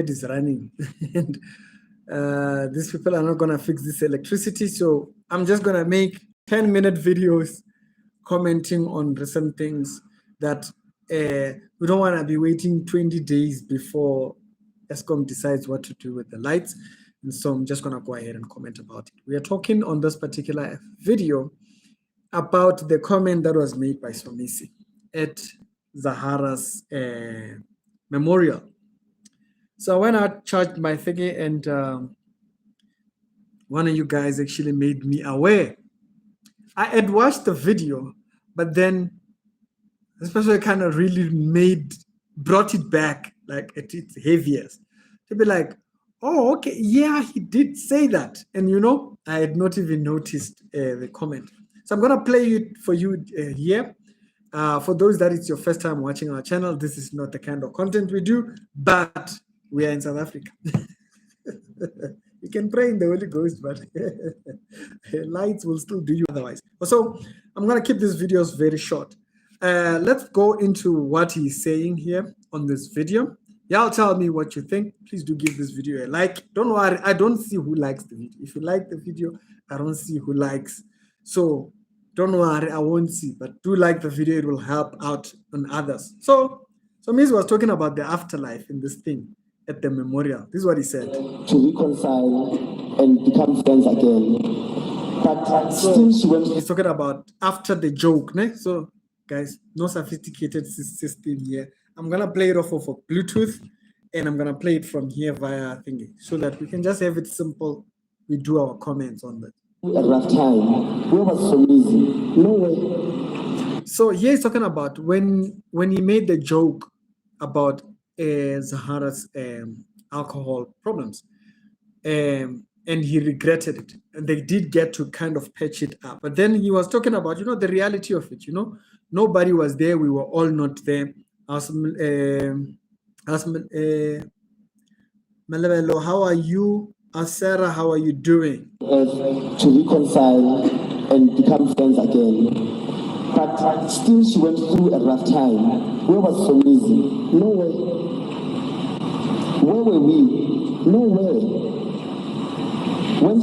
is running. And these people are not going to fix this electricity. So I'm just going to make 10-minute videos commenting on recent things that we don't want to be waiting 20 days before ESCOM decides what to do with the lights. And so I'm just going to go ahead and comment about it. We are talking on this particular video about the comment that was made by Somizi at Zahara's memorial. So when I charged my thingy, and one of you guys actually made me aware. I had watched the video, but then this person kind of really brought it back like at its heaviest to be like, oh, okay, yeah, he did say that. And I had not even noticed the comment. So I'm going to play it for you here. For those that it's your first time watching our channel, this is not the kind of content we do, but we are in South Africa. You can pray in the Holy Ghost, but lights will still do you otherwise. So I'm going to keep these videos very short. Let's go into what he's saying here on this video. Y'all tell me what you think. Please do give this video a like. Don't worry, I don't see who likes the video. If you like the video, I don't see who likes. So don't worry, I won't see. But do like the video. It will help out on others. So Miz was talking about the afterlife in this thing at the memorial. This is what he said. To reconcile and become friends again. But still she went. He's talking about after the joke. Ne? So guys, no sophisticated system here. I'm going to play it off of Bluetooth, and I'm going to play it from here via thingy so that we can just have it simple. We do our comments on that. A rough time. Where was Somizi? No way. So here he's talking about when he made the joke about Zahara's alcohol problems. And he regretted it. And they did get to kind of patch it up. But then he was talking about, the reality of it, Nobody was there. We were all not there. Malabelo, how are you? Sarah, how are you doing? To reconcile and become friends again. But still she went through a rough time. Where was Somizi? No way. Where were we? Nowhere. When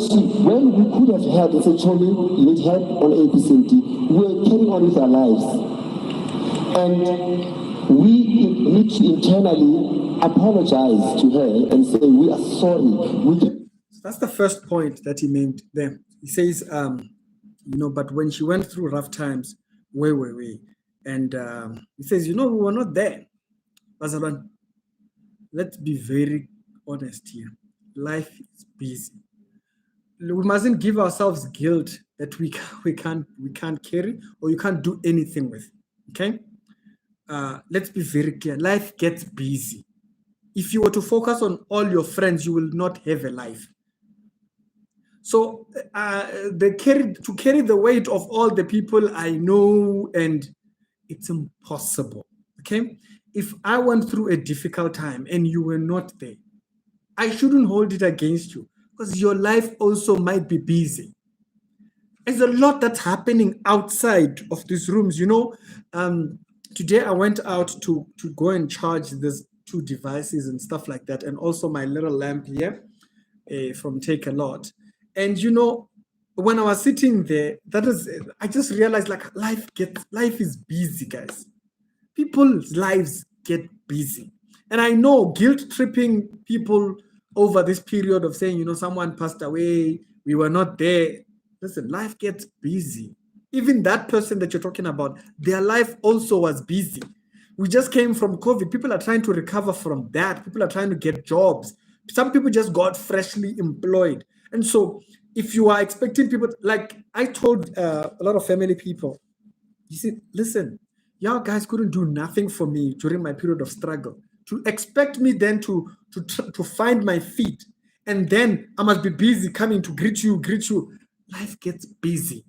we could have helped and said, Choli, you need help on APCT, we were carrying on with our lives. And we need to internally apologize to her and say, we are sorry. So that's the first point that he made there. He says, but when she went through rough times, where were we? And he says, we were not there. Bazaban, let's be very honest here. Life is busy. We mustn't give ourselves guilt that we can't carry or you can't do anything with. Okay? Let's be very clear. Life gets busy. If you were to focus on all your friends, you will not have a life. So to carry the weight of all the people I know, and it's impossible. Okay? If I went through a difficult time and you were not there, I shouldn't hold it against you because your life also might be busy. There's a lot that's happening outside of these rooms. Today I went out to go and charge these 2 devices and stuff like that, and also my little lamp here from Take a Lot. And when I was sitting there, I just realized like life is busy, guys. People's lives get busy. And I know guilt tripping people over this period of saying, someone passed away, we were not there. Listen, life gets busy. Even that person that you're talking about, their life also was busy. We just came from COVID. People are trying to recover from that. People are trying to get jobs. Some people just got freshly employed. And so if you are expecting people, like I told a lot of family people, you see, listen, y'all guys couldn't do nothing for me during my period of struggle. To expect me then to find my feet, and then I must be busy coming to greet you. Life gets busy.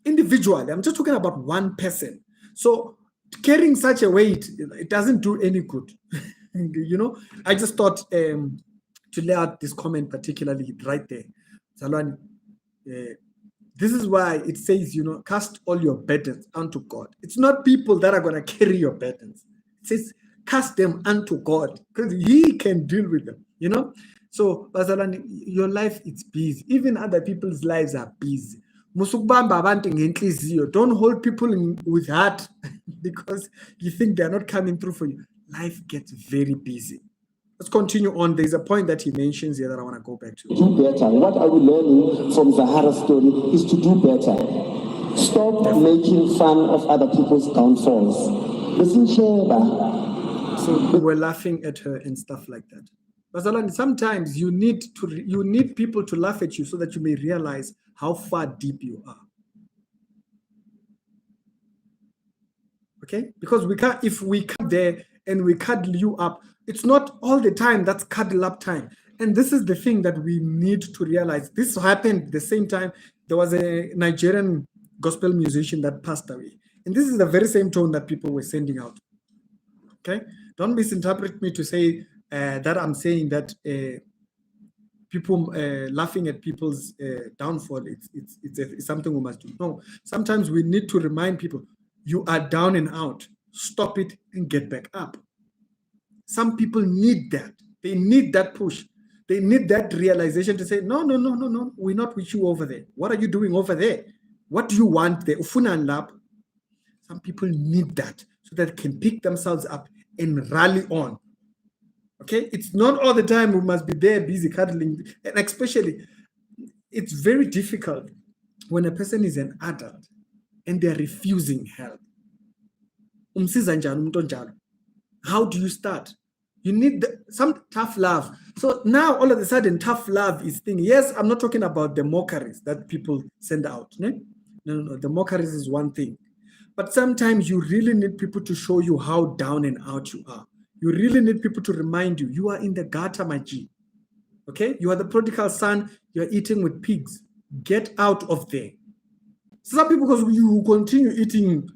Individually, I'm just talking about one person. So carrying such a weight, it doesn't do any good. I just thought to lay out this comment particularly right there. Salwan, this is why it says, cast all your burdens unto God. It's not people that are going to carry your burdens. It says, cast them unto God, because He can deal with them, you know. So, Bazalwane, your life is busy. Even other people's lives are busy. Musukubamba abantu ngenhliziyo. Don't hold people with heart because you think they're not coming through for you. Life gets very busy. Let's continue on. There's a point that he mentions here that I want to go back to. Do better. What are we learning from Zahara's story is to do better. Stop making fun of other people's downfalls. Listen, Sheba. So we were laughing at her and stuff like that. Bazalwane, sometimes you need people to laugh at you so that you may realize how far deep you are. Okay? Because we can't, if we come there and we cuddle you up, it's not all the time that's cuddle up time. And this is the thing that we need to realize. This happened the same time. There was a Nigerian gospel musician that passed away. And this is the very same tone that people were sending out. Okay? Don't misinterpret me to say that I'm saying that people laughing at people's downfall, it's something we must do. No, sometimes we need to remind people, you are down and out. Stop it and get back up. Some people need that. They need that push. They need that realization to say, no, we're not with you over there. What are you doing over there? What do you want there? Some people need that so that they can pick themselves up and rally on. Okay? It's not all the time we must be there busy cuddling. And especially, it's very difficult when a person is an adult and they're refusing help. How do you start? You need some tough love. So now all of a sudden, tough love is thing. Yes, I'm not talking about the mockeries that people send out. No. The mockeries is one thing. But sometimes you really need people to show you how down and out you are. You really need people to remind you, you are in the gutter, my G. Okay? You are the prodigal son. You're eating with pigs. Get out of there. Some people, because you continue eating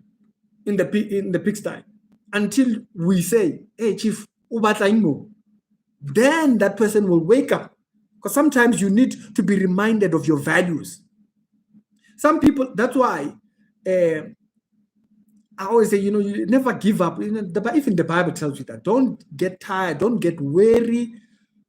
in the pigsty until we say, hey, Chief, then that person will wake up. Because sometimes you need to be reminded of your values. Some people, that's why I always say, you never give up. Even the Bible tells you that. Don't get tired. Don't get weary.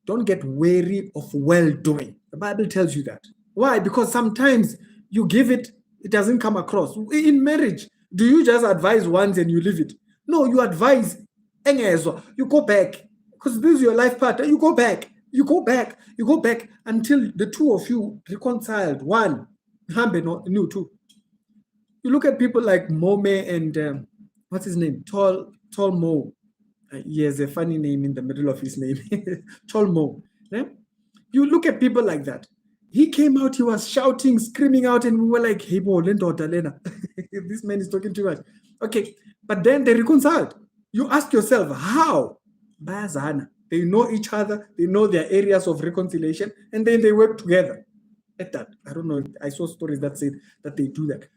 Don't get weary of well-doing. The Bible tells you that. Why? Because sometimes you give it, it doesn't come across. In marriage, do you just advise once and you leave it? No, you advise. You go back. Because this is your life partner. You go back. You go back. You go back until the two of you reconciled. One. Two. You look at people like Mome and what's his name? Tall Mo. He has a funny name in the middle of his name. Tall Mo. Yeah? You look at people like that. He came out, he was shouting, screaming out, and we were like, hey, this man is talking too much. Okay, but then they reconciled. You ask yourself, how? By Zahara. They know each other, they know their areas of reconciliation, and then they work together. At that, I don't know, I saw stories that said that they do that.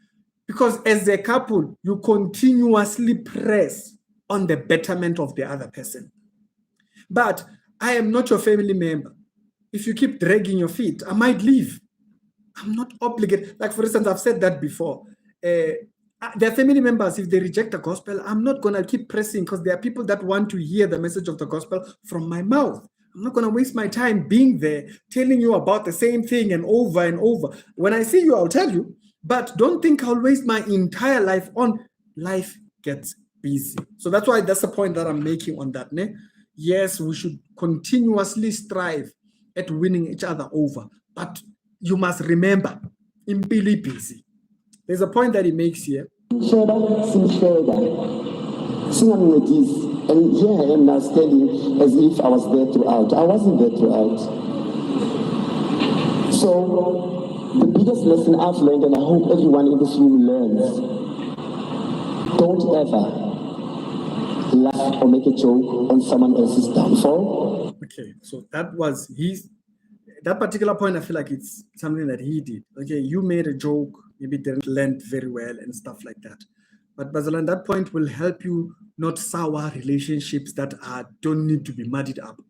Because as a couple, you continuously press on the betterment of the other person. But I am not your family member. If you keep dragging your feet, I might leave. I'm not obligated. Like, for instance, I've said that before. Their family members, if they reject the gospel, I'm not going to keep pressing because there are people that want to hear the message of the gospel from my mouth. I'm not going to waste my time being there, telling you about the same thing and over and over. When I see you, I'll tell you. But don't think I'll waste my entire life on. Life gets busy. So that's why that's the point that I'm making on that. Ne? Yes, we should continuously strive at winning each other over. But you must remember, impili busy. There's a point that he makes here. And here I am now standing as if I was there throughout. I wasn't there throughout. So the biggest lesson I've learned, and I hope everyone in this room learns, don't ever laugh or make a joke on someone else's downfall. Okay, so that was that particular point. I feel like it's something that he did. Okay, you made a joke, maybe didn't land very well and stuff like that. But Bazalwane, that point will help you not sour relationships that don't need to be muddied up.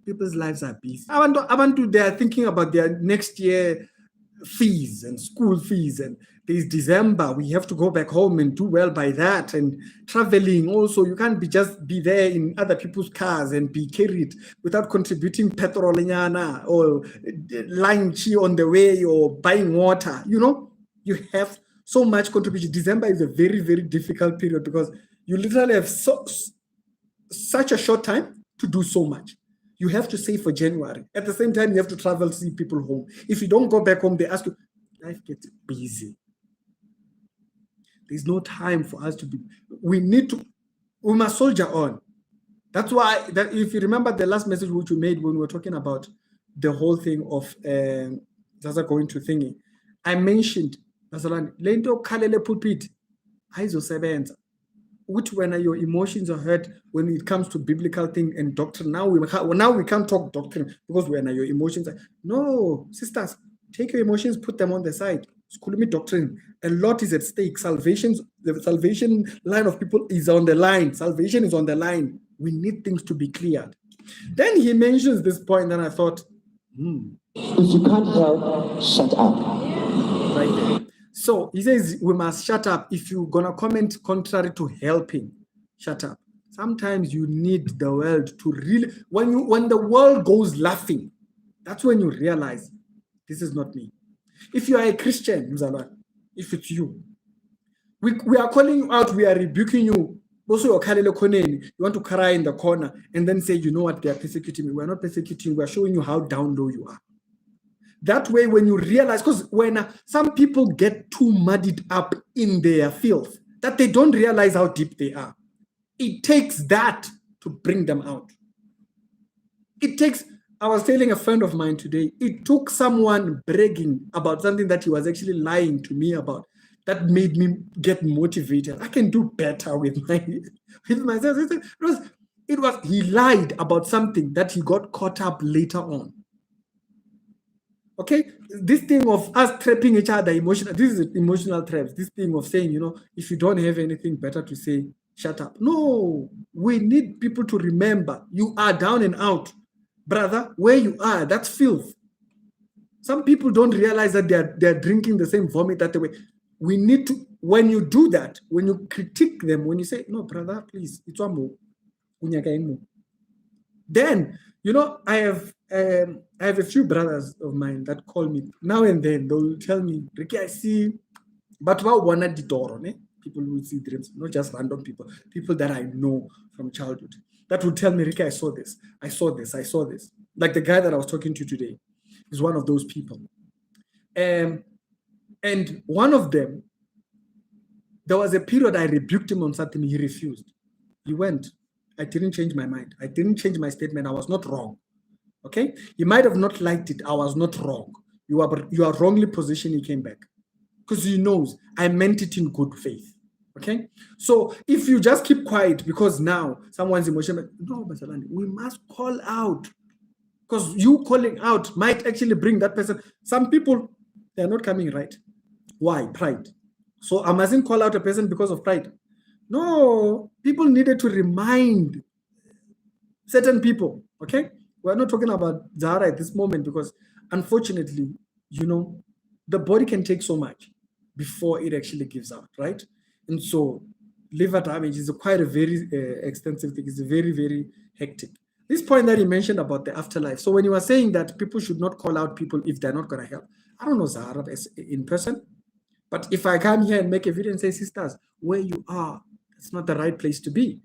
People's lives are busy. They are thinking about their next year fees and school fees, and there's December, we have to go back home and do well by that, and traveling also, you can't be there in other people's cars and be carried without contributing petrol or lunch on the way or buying water. You have so much contribution. December is a very, very difficult period because you literally have such a short time to do so much. You have to save for January. At the same time, you have to travel, see people home. If you don't go back home, they ask you, life gets busy. There's no time for us to be. We must soldier on. That's why, if you remember the last message which we made when we were talking about the whole thing of Zaza going to thingy, I mentioned, lento khalele pulpit, aizosebenza. Which when your emotions are hurt when it comes to biblical thing and doctrine. Now we can't talk doctrine because when your emotions are, no, sisters, take your emotions, put them on the side. School me doctrine. A lot is at stake. The salvation line of people is on the line. Salvation is on the line. We need things to be cleared. Then he mentions this point, and I thought, if you can't help, shut up. Right there. So he says we must shut up. If you're gonna comment contrary to helping, shut up. Sometimes you need the world to really, when the world goes laughing, that's when you realize this is not me. If you are a Christian, if it's you, we are calling you out, we are rebuking you. Also, you want to cry in the corner and then say, you know what, they are persecuting me. We are not persecuting you, we are showing you how down low you are. That way, when you realize, because when some people get too muddied up in their filth, that they don't realize how deep they are. It takes that to bring them out. I was telling a friend of mine today, it took someone bragging about something that he was actually lying to me about that made me get motivated. I can do better with myself. He lied about something that he got caught up later on. Okay, this thing of us trapping each other this is emotional traps. This thing of saying, if you don't have anything better to say, shut up. No, we need people to remember you are down and out. Brother, where you are, that's filth. Some people don't realize that they're drinking the same vomit that way. We need to, when you do that, when you critique them, when you say, no, brother, please, it's one more. Then, I have a few brothers of mine that call me now and then. They'll tell me, Ricky, I see, but what one at the door, people who see dreams, not just random people that I know from childhood, that will tell me, Ricky, I saw this. Like the guy that I was talking to today is one of those people. And one of them, there was a period I rebuked him on something, he refused. He went. I didn't change my mind. I didn't change my statement. I was not wrong. Okay? He might have not liked it. I was not wrong. You are wrongly positioned. He came back. Because he knows I meant it in good faith. Okay? So if you just keep quiet because now someone's emotional, no, Basalani, we must call out. Because you calling out might actually bring that person. Some people, they're not coming right. Why? Pride. So I mustn't call out a person because of pride. No, people needed to remind certain people, okay? We're not talking about Zahara at this moment because unfortunately, the body can take so much before it actually gives out, right? And so liver damage is quite a very extensive thing. It's very, very hectic. This point that he mentioned about the afterlife. So when you were saying that people should not call out people if they're not going to help, I don't know Zahara in person, but if I come here and make a video and say, sisters, where you are, it's not the right place to be.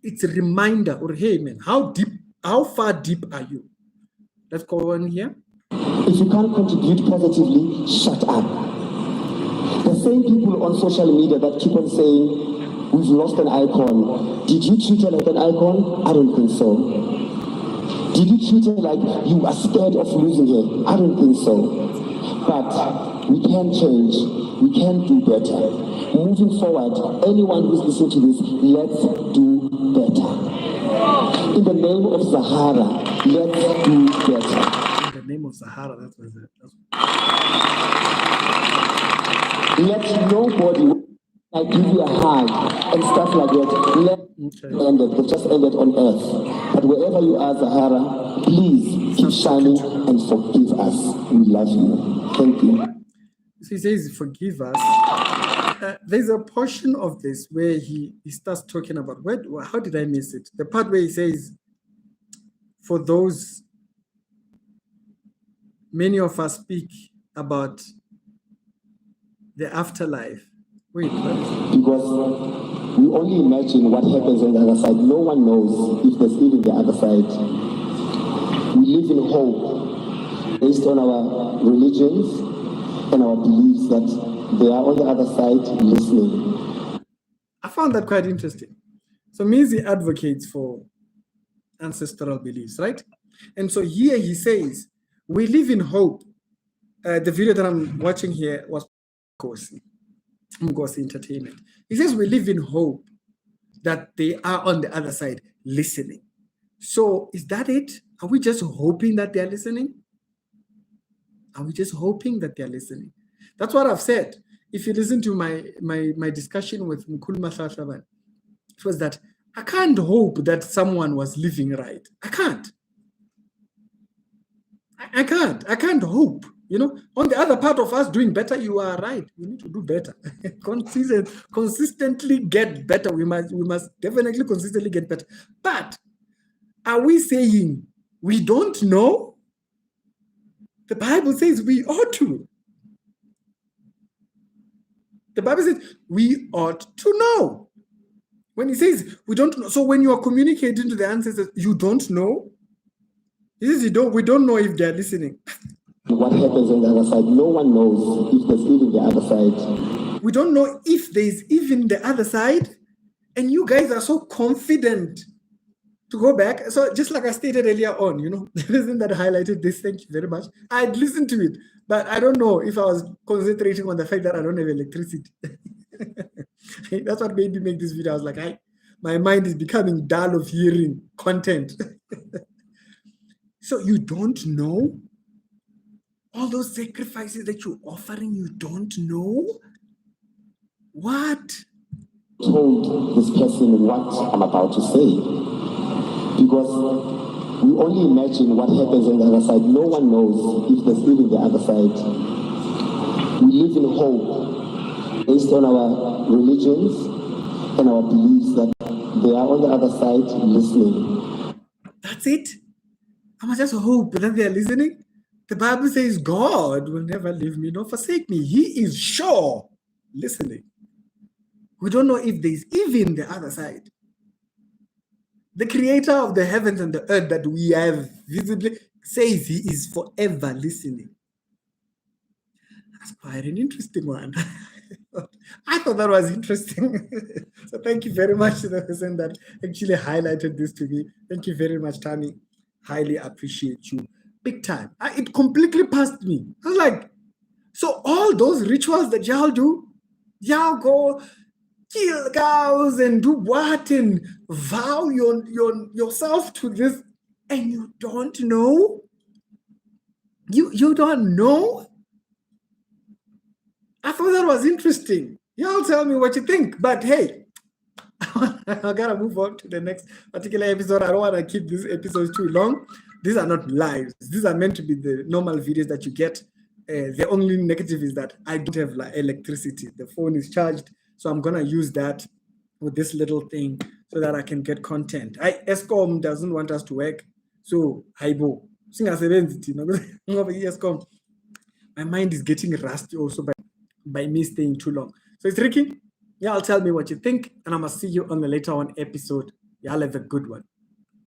It's a reminder, or hey man, how far deep are you? Let's go on here. If you can't contribute positively, shut up. The same people on social media that keep on saying, we've lost an icon. Did you treat her like an icon? I don't think so. Did you treat her like you are scared of losing her? I don't think so. But we can change. We can do better. Moving forward, anyone who's listening to this, let's do better. In the name of Zahara, let's do better. In the name of Zahara, that's what it is. Let nobody give you a hug and stuff like that. Let end it. It just ended on earth. But wherever you are, Zahara, please Keep shining and forgive us. We love you. Thank you. So he says, forgive us. There's a portion of this where he starts talking about, how did I miss it? The part where he says, for those, many of us speak about the afterlife. Wait, what is it? Because we only imagine what happens on the other side. No one knows if there's even the other side. We live in hope based on our religions and our beliefs that they are on the other side listening. I found that quite interesting. So Somizi advocates for ancestral beliefs, right? And so here he says, we live in hope. The video that I'm watching here was Mgosi Entertainment. He says we live in hope that they are on the other side listening. So is that it? Are we just hoping that they're listening? Are we just hoping that they're listening? That's what I've said. If you listen to my discussion with Mkhulu Mahlatlaban, it was that I can't hope that someone was living right. I can't. I can't hope. You know, on the other part of us doing better, you are right. We need to do better. Consistently get better. We must definitely consistently get better. But are we saying we don't know? The Bible says we ought to. The Bible says we ought to know. When he says we don't know, so when you are communicating to the ancestors, you don't know. He says we don't know if they're listening. What happens on the other side? No one knows if there's even the other side. We don't know if there's even the other side, and you guys are so confident to go back. So just like I stated earlier on, you know, the reason that I highlighted this, thank you very much. I'd listened to it, but I don't know if I was concentrating on the fact that I don't have electricity. That's what made me make this video. I was like, my mind is becoming dull of hearing content. So you don't know? All those sacrifices that you're offering, you don't know? What? Told this person what I'm about to say. Because we only imagine what happens on the other side. No one knows if there's even the other side. We live in hope based on our religions and our beliefs that they are on the other side listening. That's it? I must just hope that they are listening. The Bible says God will never leave me nor forsake me. He is sure listening. We don't know if there's even the other side. The creator of the heavens and the earth that we have visibly says he is forever listening. That's quite an interesting one. I thought that was interesting. So thank you very much to the person that actually highlighted this to me. Thank you very much, Tammy. Highly appreciate you. Big time. It completely passed me. I was like, so all those rituals that y'all do, y'all go kill cows and do what and vow yourself to this, and you don't know? You don't know? I thought that was interesting. Y'all tell me what you think. But hey, I gotta move on to the next particular episode. I don't want to keep these episodes too long. These are not lives. These are meant to be the normal videos that you get. The only negative is that I don't have electricity. The phone is charged, so I'm gonna use that with this little thing so that I can get content. Eskom doesn't want us to work, so Haibo. My mind is getting rusty also by me staying too long. So it's tricky. Y'all tell me what you think, and I must see you on the later on episode. Y'all have a good one.